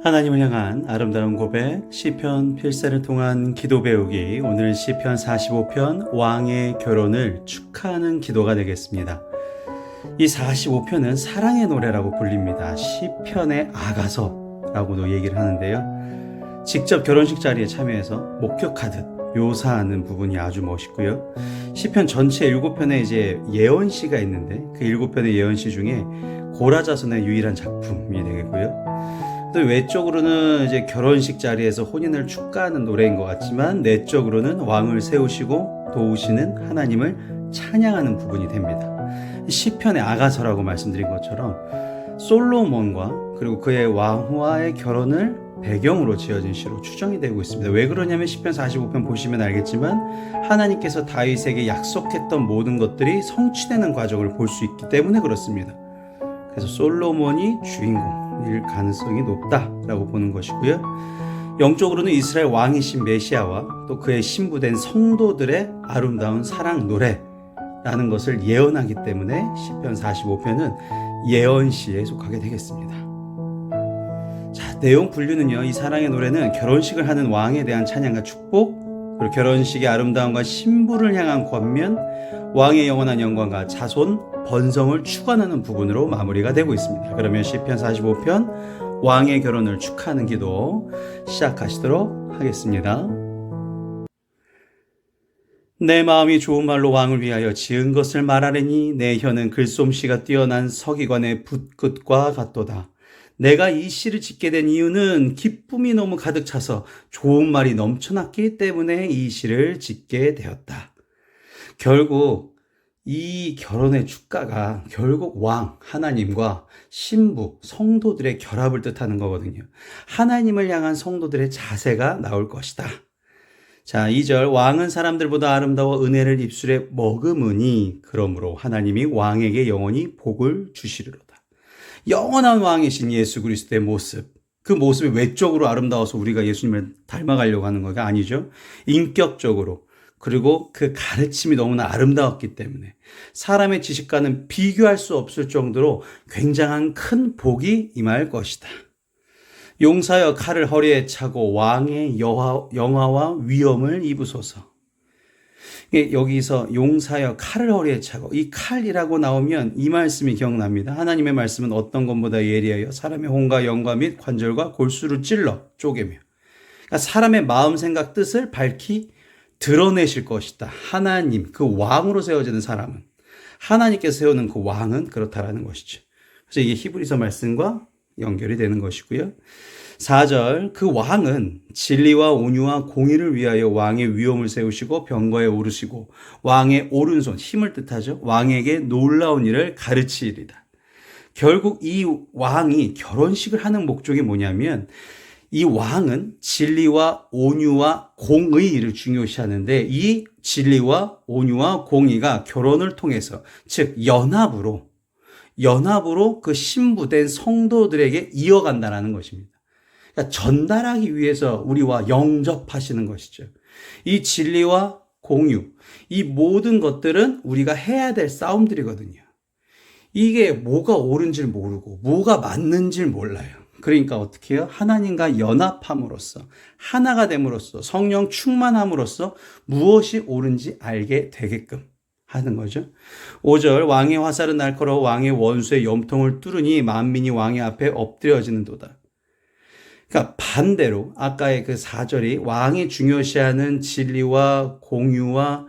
하나님을 향한 아름다운 고백, 시편 필사를 통한 기도 배우기. 오늘 시편 45편 왕의 결혼을 축하하는 기도가 되겠습니다. 이 45편은 사랑의 노래라고 불립니다. 시편의 아가서라고도 얘기를 하는데요. 직접 결혼식 자리에 참여해서 목격하듯 묘사하는 부분이 아주 멋있고요. 시편 전체 7편에 이제 예언시가 있는데 그 7편의 예언시 중에 고라자손의 유일한 작품이 되겠고요. 또 외적으로는 이제 결혼식 자리에서 혼인을 축하하는 노래인 것 같지만 내적으로는 왕을 세우시고 도우시는 하나님을 찬양하는 부분이 됩니다. 시편의 아가서라고 말씀드린 것처럼 솔로몬과 그리고 그의 왕후와의 결혼을 배경으로 지어진 시로 추정이 되고 있습니다. 왜 그러냐면 시편 45편 보시면 알겠지만 하나님께서 다윗에게 약속했던 모든 것들이 성취되는 과정을 볼 수 있기 때문에 그렇습니다. 그래서 솔로몬이 주인공일 가능성이 높다라고 보는 것이고요. 영적으로는 이스라엘 왕이신 메시아와 또 그의 신부된 성도들의 아름다운 사랑 노래라는 것을 예언하기 때문에 시편 45편은 예언시에 속하게 되겠습니다. 자, 내용 분류는요. 이 사랑의 노래는 결혼식을 하는 왕에 대한 찬양과 축복, 그리고 결혼식의 아름다움과 신부를 향한 권면, 왕의 영원한 영광과 자손, 번성을 축원하는 부분으로 마무리가 되고 있습니다. 그러면 시편 45편 왕의 결혼을 축하하는 기도 시작하시도록 하겠습니다. 내 마음이 좋은 말로 왕을 위하여 지은 것을 말하려니 내 혀는 글솜씨가 뛰어난 서기관의 붓끝과 같도다. 내가 이 시를 짓게 된 이유는 기쁨이 너무 가득 차서 좋은 말이 넘쳐났기 때문에 이 시를 짓게 되었다. 결국 이 결혼의 축가가 결국 왕, 하나님과 신부, 성도들의 결합을 뜻하는 거거든요. 하나님을 향한 성도들의 자세가 나올 것이다. 자, 2절 왕은 사람들보다 아름다워 은혜를 입술에 머금으니 그러므로 하나님이 왕에게 영원히 복을 주시리로다. 영원한 왕이신 예수 그리스도의 모습, 그 모습이 외적으로 아름다워서 우리가 예수님을 닮아가려고 하는 것이 아니죠. 인격적으로, 그리고 그 가르침이 너무나 아름다웠기 때문에 사람의 지식과는 비교할 수 없을 정도로 굉장한 큰 복이 임할 것이다. 용사여 칼을 허리에 차고 왕의 영화와 위엄을 입으소서. 여기서 용사여 칼을 허리에 차고, 이 칼이라고 나오면 이 말씀이 기억납니다. 하나님의 말씀은 어떤 것보다 예리하여 사람의 혼과 영과 및 관절과 골수를 찔러 쪼개며, 그러니까 사람의 마음 생각 뜻을 밝히 드러내실 것이다. 하나님, 그 왕으로 세워지는 사람은, 하나님께서 세우는 그 왕은 그렇다라는 것이죠. 그래서 이게 히브리서 말씀과 연결이 되는 것이고요. 4절 그 왕은 진리와 온유와 공의를 위하여 왕의 위엄을 세우시고 병거에 오르시고 왕의 오른손, 힘을 뜻하죠. 왕에게 놀라운 일을 가르치리다. 결국 이 왕이 결혼식을 하는 목적이 뭐냐면 이 왕은 진리와 온유와 공의를 중요시하는데 이 진리와 온유와 공의가 결혼을 통해서, 즉 연합으로 그 신부된 성도들에게 이어간다는 것입니다. 그러니까 전달하기 위해서 우리와 영접하시는 것이죠. 이 진리와 공유, 이 모든 것들은 우리가 해야 될 싸움들이거든요. 이게 뭐가 옳은지 모르고 뭐가 맞는지 몰라요. 그러니까 어떻게 해요? 하나님과 연합함으로써, 하나가 됨으로써, 성령 충만함으로써 무엇이 옳은지 알게 되게끔 하는 거죠. 5절 왕의 화살은 날카로워 왕의 원수의 염통을 뚫으니 만민이 왕의 앞에 엎드려지는도다. 그러니까 반대로 아까의 그 4절이 왕이 중요시하는 진리와 공유와,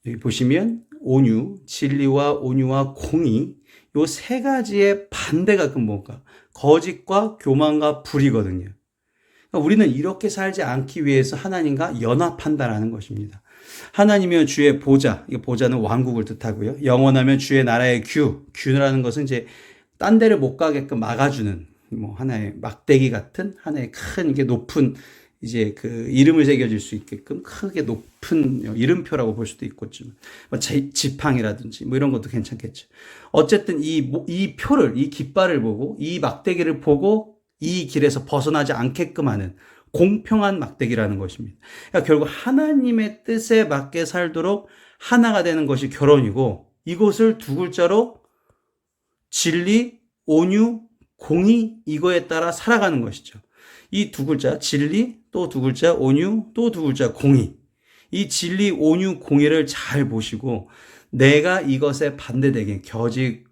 여기 보시면 온유, 진리와 온유와 공의, 요 세 가지의 반대가 뭔가? 거짓과 교만과 불이거든요. 그러니까 우리는 이렇게 살지 않기 위해서 하나님과 연합한다라는 것입니다. 하나님이면 주의 보좌, 이 보좌는 왕국을 뜻하고요. 영원하면 주의 나라의 규라는 것은 이제 딴 데를 못 가게끔 막아주는 하나의 막대기 같은 하나의 큰 이게 높은 이제 그 이름을 새겨질 수 있게끔 크게 높은 이름표라고 볼 수도 있겠지만 지팡이라든지 이런 것도 괜찮겠죠. 어쨌든 이 표를, 이 깃발을 보고 이 막대기를 보고 이 길에서 벗어나지 않게끔 하는 공평한 막대기라는 것입니다. 그러니까 결국 하나님의 뜻에 맞게 살도록 하나가 되는 것이 결혼이고, 이것을 두 글자로 진리, 온유, 공의 이거에 따라 살아가는 것이죠. 이 두 글자 진리, 또 두 글자 온유, 또 두 글자 공의. 이 진리, 온유, 공의를 잘 보시고 내가 이것에 반대되게 거짓,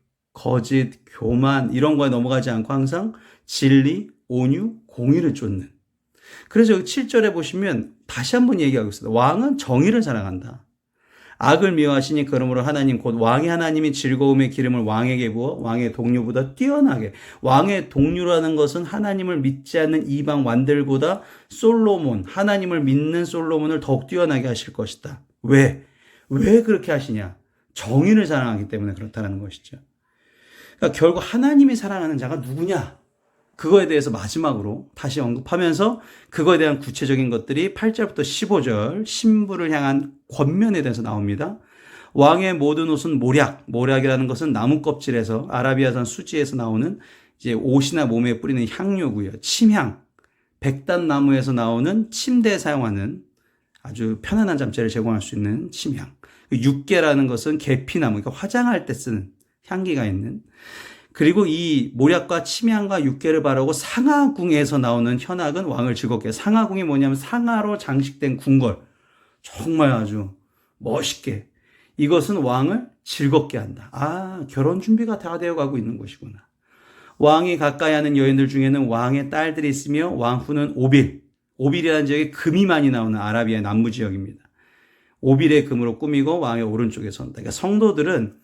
교만 이런 거에 넘어가지 않고 항상 진리, 온유, 공의를 쫓는. 그래서 여기 7절에 보시면 다시 한번 얘기하고 있습니다. 왕은 정의를 사랑한다. 악을 미워하시니 그러므로 하나님 곧 왕의 하나님이 즐거움의 기름을 왕에게 부어 왕의 동료보다 뛰어나게. 왕의 동료라는 것은 하나님을 믿지 않는 이방 왕들보다 솔로몬, 하나님을 믿는 솔로몬을 더욱 뛰어나게 하실 것이다. 왜 그렇게 하시냐? 정의를 사랑하기 때문에 그렇다는 것이죠. 그러니까 결국 하나님이 사랑하는 자가 누구냐? 그거에 대해서 마지막으로 다시 언급하면서 그거에 대한 구체적인 것들이 8절부터 15절 신부를 향한 권면에 대해서 나옵니다. 왕의 모든 옷은 모략이라는 것은 나무 껍질에서 아라비아산 수지에서 나오는 이제 옷이나 몸에 뿌리는 향료고요. 침향, 백단나무에서 나오는 침대에 사용하는 아주 편안한 잠재를 제공할 수 있는 침향. 육계라는 것은 계피나무, 그러니까 화장할 때 쓰는 향기가 있는. 그리고 이 모략과 침향과 육계를 바르고 상아궁에서 나오는 현악은 왕을 즐겁게. 상아궁이 뭐냐면 상아로 장식된 궁궐. 정말 아주 멋있게. 이것은 왕을 즐겁게 한다. 아, 결혼 준비가 다 되어 가고 있는 것이구나. 왕이 가까이 하는 여인들 중에는 왕의 딸들이 있으며 왕후는 오빌. 오빌이라는 지역에 금이 많이 나오는 아라비아 남부 지역입니다. 오빌의 금으로 꾸미고 왕의 오른쪽에 선다. 그러니까 성도들은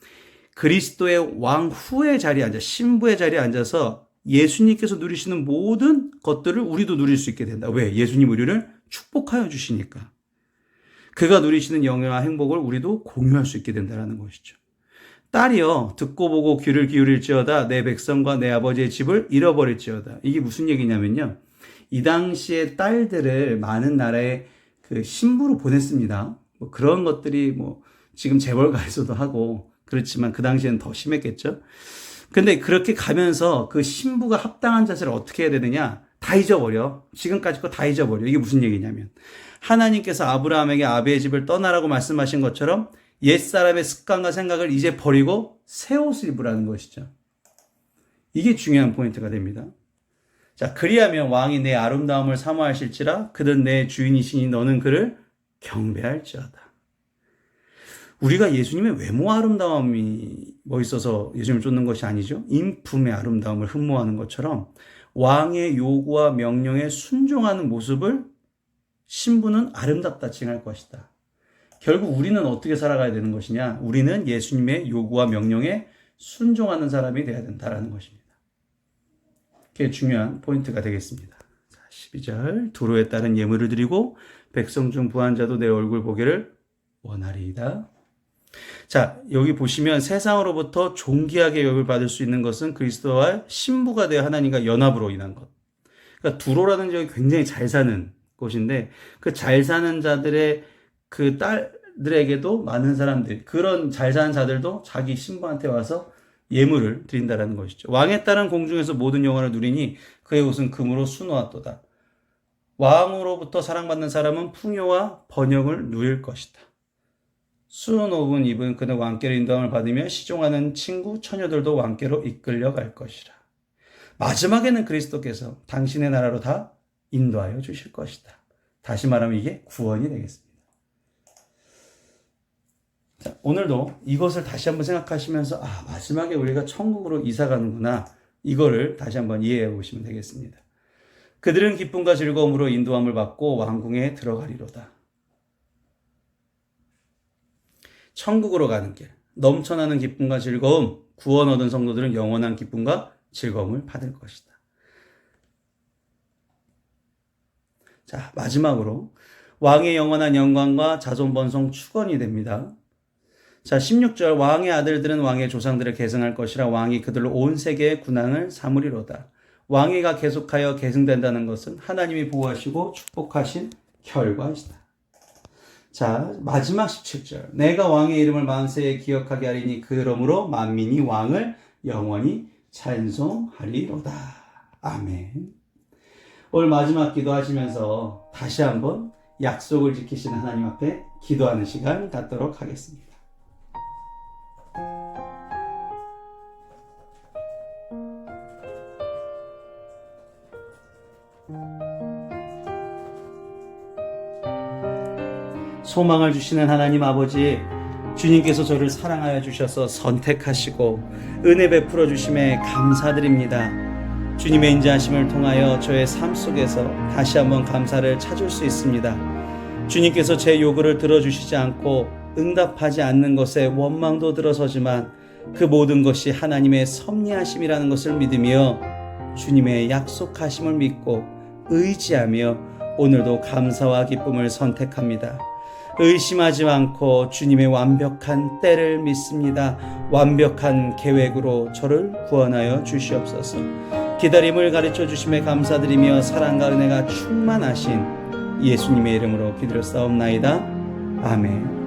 그리스도의 왕후의 자리에 앉아, 신부의 자리에 앉아서 예수님께서 누리시는 모든 것들을 우리도 누릴 수 있게 된다. 왜? 예수님 우리를 축복하여 주시니까. 그가 누리시는 영예와 행복을 우리도 공유할 수 있게 된다는 것이죠. 딸이여 듣고 보고 귀를 기울일지어다 내 백성과 내 아버지의 집을 잃어버릴지어다. 이게 무슨 얘기냐면요. 이 당시에 딸들을 많은 나라의 그 신부로 보냈습니다. 뭐 그런 것들이 뭐 지금 재벌가에서도 하고 그렇지만 그 당시에는 더 심했겠죠. 근데 그렇게 가면서 그 신부가 합당한 자세를 어떻게 해야 되느냐? 다 잊어버려. 지금까지 거 다 잊어버려. 이게 무슨 얘기냐면 하나님께서 아브라함에게 아비의 집을 떠나라고 말씀하신 것처럼 옛사람의 습관과 생각을 이제 버리고 새 옷을 입으라는 것이죠. 이게 중요한 포인트가 됩니다. 자, 그리하면 왕이 내 아름다움을 사모하실지라 그는 내 주인이시니 너는 그를 경배할지어다. 우리가 예수님의 외모 아름다움이 멋있어서 예수님을 쫓는 것이 아니죠. 인품의 아름다움을 흠모하는 것처럼 왕의 요구와 명령에 순종하는 모습을 신부는 아름답다 칭할 것이다. 결국 우리는 어떻게 살아가야 되는 것이냐? 우리는 예수님의 요구와 명령에 순종하는 사람이 되어야 된다는 것입니다. 그게 중요한 포인트가 되겠습니다. 12절 두로에 따른 예물을 드리고 백성 중 부한 자도 내 얼굴 보기를 원하리이다. 자, 여기 보시면 세상으로부터 존귀하게 여김을 받을 수 있는 것은 그리스도와 신부가 되어 하나님과 연합으로 인한 것. 그러니까 두로라는 지역이 굉장히 잘 사는 곳인데 그 잘 사는 자들의 그 딸들에게도 많은 사람들, 그런 잘 사는 자들도 자기 신부한테 와서 예물을 드린다라는 것이죠. 왕의 딸은 공중에서 모든 영광을 누리니 그의 옷은 금으로 수놓았도다. 왕으로부터 사랑받는 사람은 풍요와 번영을 누릴 것이다. 수놓은 입은 그는 왕께로 인도함을 받으며 시종하는 친구 처녀들도 왕께로 이끌려 갈 것이라. 마지막에는 그리스도께서 당신의 나라로 다 인도하여 주실 것이다. 다시 말하면 이게 구원이 되겠습니다. 자, 오늘도 이것을 다시 한번 생각하시면서 마지막에 우리가 천국으로 이사 가는구나. 이거를 다시 한번 이해해 보시면 되겠습니다. 그들은 기쁨과 즐거움으로 인도함을 받고 왕궁에 들어가리로다. 천국으로 가는 길, 넘쳐나는 기쁨과 즐거움, 구원 얻은 성도들은 영원한 기쁨과 즐거움을 받을 것이다. 자, 마지막으로 왕의 영원한 영광과 자손 번성 축원이 됩니다. 자, 16절 왕의 아들들은 왕의 조상들을 계승할 것이라 왕이 그들로 온 세계의 군왕을 삼으리로다. 왕위가 계속하여 계승된다는 것은 하나님이 보호하시고 축복하신 결과이다. 자, 마지막 17절. 내가 왕의 이름을 만세에 기억하게 하리니 그러므로 만민이 왕을 영원히 찬송하리로다. 아멘. 오늘 마지막 기도하시면서 다시 한번 약속을 지키시는 하나님 앞에 기도하는 시간 갖도록 하겠습니다. 소망을 주시는 하나님 아버지, 주님께서 저를 사랑하여 주셔서 선택하시고 은혜 베풀어 주심에 감사드립니다. 주님의 인자하심을 통하여 저의 삶 속에서 다시 한번 감사를 찾을 수 있습니다. 주님께서 제 요구를 들어주시지 않고 응답하지 않는 것에 원망도 들어서지만 그 모든 것이 하나님의 섭리하심이라는 것을 믿으며 주님의 약속하심을 믿고 의지하며 오늘도 감사와 기쁨을 선택합니다. 의심하지 않고 주님의 완벽한 때를 믿습니다. 완벽한 계획으로 저를 구원하여 주시옵소서. 기다림을 가르쳐 주심에 감사드리며 사랑과 은혜가 충만하신 예수님의 이름으로 기도를 싸움나이다. 아멘.